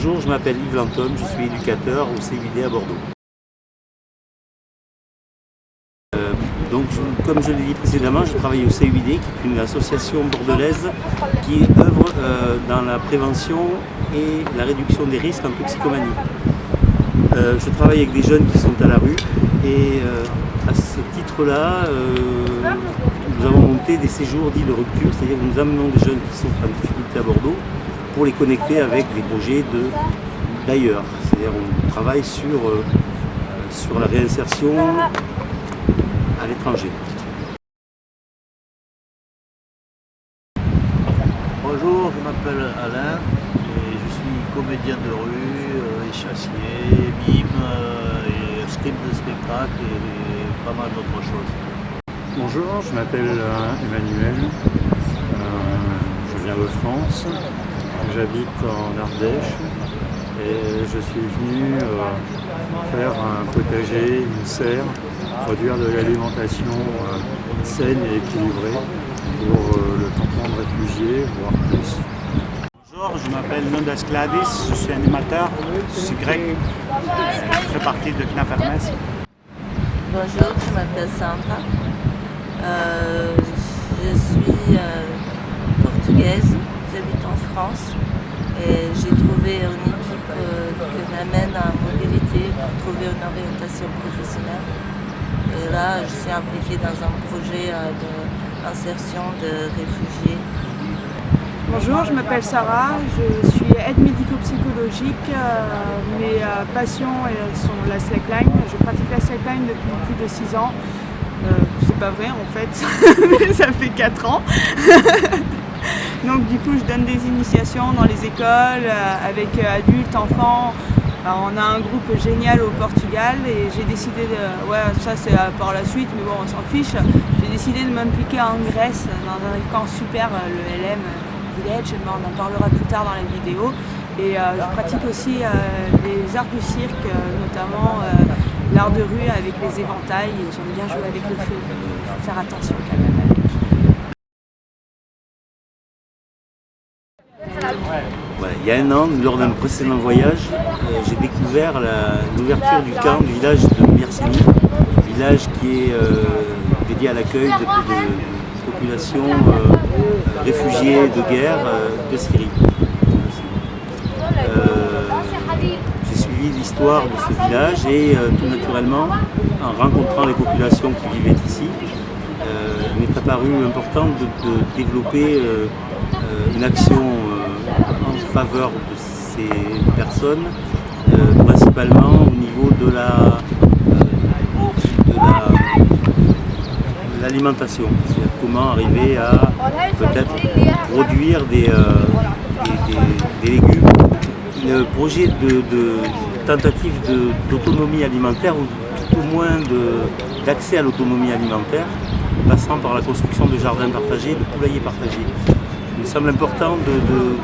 Bonjour, je m'appelle Yves Lanton, je suis éducateur au CUID à Bordeaux. Comme je l'ai dit précédemment, je travaille au CUID, qui est une association bordelaise qui œuvre dans la prévention et la réduction des risques en toxicomanie. Je travaille avec des jeunes qui sont à la rue et à ce titre-là, nous avons monté des séjours dits de rupture, c'est-à-dire que nous amenons des jeunes qui sont en difficulté à Bordeaux pour les connecter avec des projets d'ailleurs. C'est-à-dire qu'on travaille sur la réinsertion à l'étranger. Bonjour, je m'appelle Alain et je suis comédien de rue, échassier, mime, et script de spectacle et pas mal d'autres choses. Bonjour, je m'appelle Emmanuel, je viens de France, j'habite en Ardèche et je suis venu faire un potager, une serre, produire de l'alimentation saine et équilibrée pour le campement de réfugiés, voire plus. Bonjour, je m'appelle Nondas Gladys, je suis animateur, je suis grec, je fais partie de Knaf Hermès. Bonjour, je m'appelle Sandra, je suis portugaise, j'habite en France et j'ai trouvé une équipe qui m'amène à la mobilité pour trouver une orientation professionnelle. Et là, je suis impliquée dans un projet d'insertion de réfugiés. Bonjour, je m'appelle Sarah, je suis aide médico-psychologique. Mes passions sont la slackline. Je pratique la slackline depuis plus de 6 ans. C'est pas vrai en fait, mais ça fait 4 ans. Donc du coup, je donne des initiations dans les écoles avec adultes, enfants. Alors, on a un groupe génial au Portugal et j'ai décidé de... Ouais, ça c'est par la suite, mais bon, on s'en fiche. J'ai décidé de m'impliquer en Grèce, dans un camp super, le LM Village, mais on en parlera plus tard dans la vidéo. Et je pratique aussi les arts du cirque, notamment l'art de rue avec les éventails. Et j'aime bien jouer avec le feu, il faut faire attention quand même avec. Voilà, il y a un an, lors d'un précédent voyage, j'ai découvert l'ouverture du camp du village de Myrsini, village qui est dédié à l'accueil de populations réfugiées de guerre de Syrie. J'ai suivi l'histoire de ce village et tout naturellement, en rencontrant les populations qui vivaient ici, il m'est apparu important de développer une action en faveur de ces personnes, principalement au niveau de l'alimentation. C'est-à-dire comment arriver à peut-être produire des légumes. Le projet de tentative d'autonomie alimentaire, ou tout au moins d'accès à l'autonomie alimentaire, passant par la construction de jardins partagés, de poulaillers partagés. Il me semble important de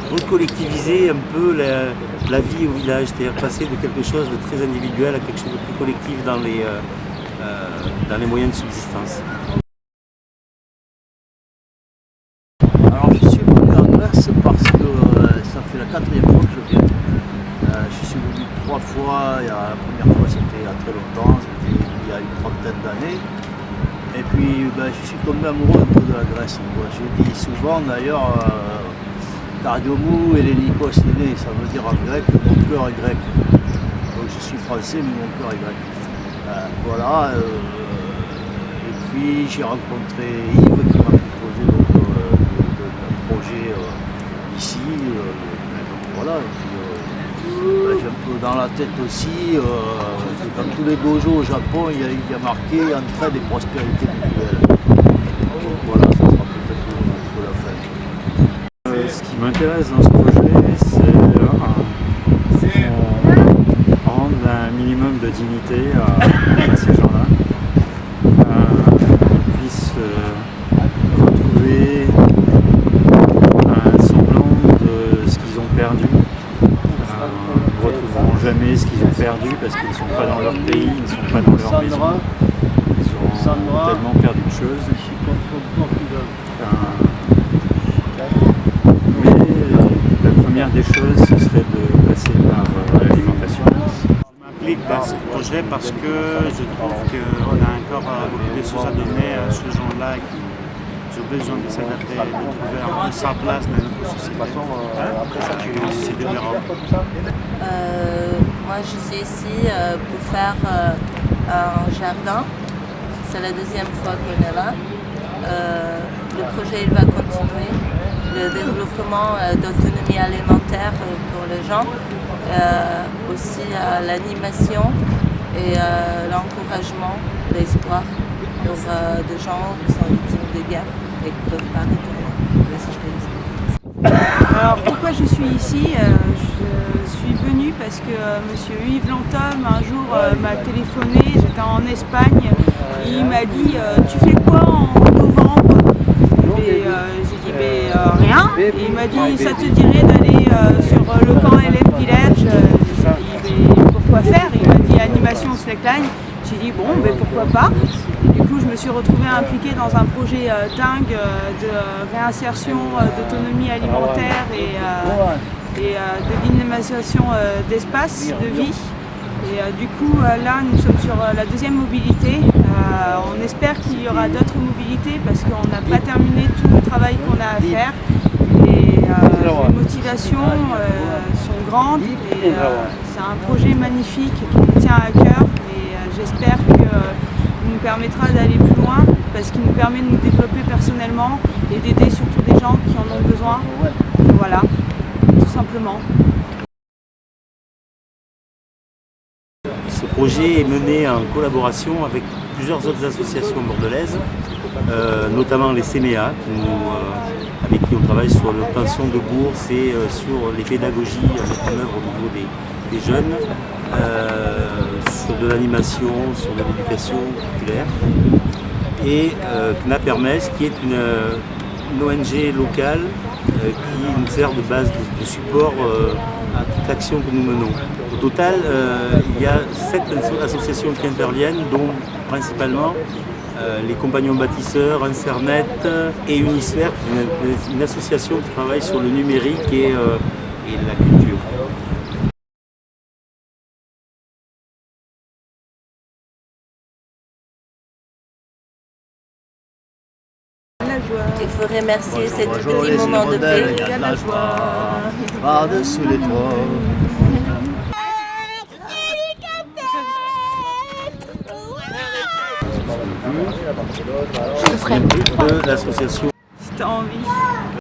recollectiviser un peu la vie au village, c'est-à-dire passer de quelque chose de très individuel à quelque chose de plus collectif dans les moyens de subsistance. Alors je suis venu en Grèce parce que ça fait la 4e fois que je viens. Je suis venu 3 fois, la première fois c'était il y a très longtemps, c'était il y a une trentaine d'années. Et puis je suis tombé amoureux un peu de la Grèce. Je dis souvent d'ailleurs, Cardiomou et l'hélicos néné, ça veut dire en grec, mon cœur est grec. Donc je suis français mais mon cœur est grec. Voilà. Et puis j'ai rencontré Yves qui m'a proposé un projet ici. Donc voilà. J'ai un peu dans la tête aussi, dans tous les dojos au Japon, il y a marqué entraide et prospérité mutuelle. Donc voilà, ça sera peut-être le mot de la fin. Ce qui m'intéresse dans ce projet, c'est qu'on rende un minimum de dignité à ces gens-là, qu'ils puissent retrouver un semblant de ce qu'ils ont perdu. Ne retrouveront jamais ce qu'ils ont perdu parce qu'ils ne sont pas dans leur pays, ils ne sont pas dans leur maison. Ils ont tellement perdu de choses. Mais la première des choses, ce serait de passer par l'alimentation. Je m'implique dans ce projet parce que je trouve qu'on a encore beaucoup de choses à donner à ces gens-là qui ont besoin de s'adapter, de trouver un peu sa place dans notre société, dans la société d'Europe. Moi, je suis ici pour faire un jardin. C'est la deuxième fois qu'on est là. Le projet il va continuer. Le développement d'autonomie alimentaire pour les gens, aussi l'animation et l'encouragement, l'espoir pour des gens qui sont victimes de guerre et qui ne peuvent pas retourner à la société. Alors pourquoi je suis ici? Je suis venue parce que M. Yves Lanthomme un jour m'a téléphoné, j'étais en Espagne, et il m'a dit tu fais quoi en novembre? Et j'ai dit rien, et il m'a dit ça te dirait d'aller sur le camp Hélène Village? J'ai dit pourquoi faire? Il m'a dit animation slackline. J'ai dit bon pourquoi pas. Et du coup je me suis retrouvée impliquée dans un projet dingue de réinsertion d'autonomie alimentaire et de dynamisation d'espace de vie. Et du coup là nous sommes sur la deuxième mobilité. On espère qu'il y aura d'autres mobilités parce qu'on n'a pas terminé tout le travail qu'on a à faire. Et les motivations sont grandes et c'est un projet magnifique qui nous tient à cœur. J'espère qu'il nous permettra d'aller plus loin parce qu'il nous permet de nous développer personnellement et d'aider surtout des gens qui en ont besoin. Voilà, tout simplement. Ce projet est mené en collaboration avec plusieurs autres associations bordelaises, notamment les CMEA, avec qui on travaille sur l'obtention de bourses et sur les pédagogies à mettre en œuvre au niveau des jeunes, sur de l'animation, sur de l'éducation populaire. Et CNAPERMES, qui est une ONG locale qui nous sert de base de support à toute l'action que nous menons. Au total, il y a 7 associations qui interviennent, dont principalement les Compagnons Bâtisseurs, Insernet et Unisphère, une association qui travaille sur le numérique et la culture. Il faut remercier ce petit moment de paix. Il y a de la joie par-dessus les toits. Je ferai de l'association. Si tu as envie.